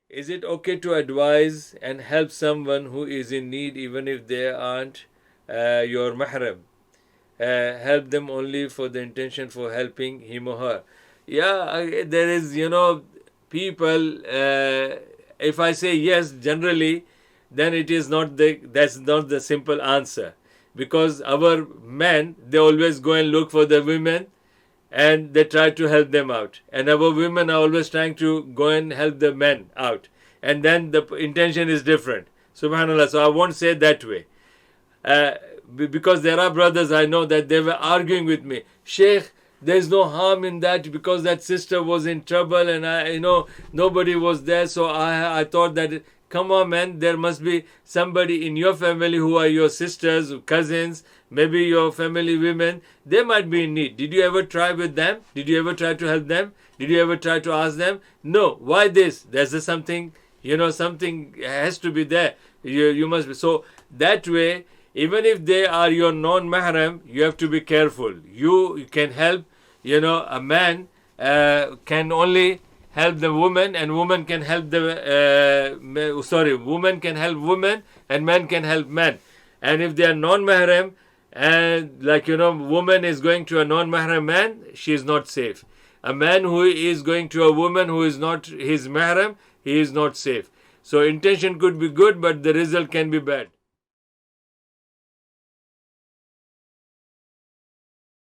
Is it okay to advise and help someone who is in need even if they aren't your mahram? Help them only for the intention for helping him or her. Yeah, there is, people. If I say yes, generally, then it is not that's not the simple answer, because our men, they always go and look for the women and they try to help them out, and our women are always trying to go and help the men out, and then the intention is different. Subhanallah. So I won't say that way. uh, because there are brothers I know that they were arguing with me, Sheikh, there's no harm in that because that sister was in trouble and nobody was there, so I thought that, come on man, there must be somebody in your family who are your sisters, cousins, maybe your family women, they might be in need. Did you ever try with them? Did you ever try to help them? Did you ever try to ask them? No. Why this? There's something, something has to be there. You must be. So that way, even if they are your non-mahram, you have to be careful. You can help, a man can only help the woman, and woman can help woman can help women, and man can help men. And if they are non-mahram, and woman is going to a non-mahram man, she is not safe. A man who is going to a woman who is not his mahram, he is not safe. So intention could be good, but the result can be bad.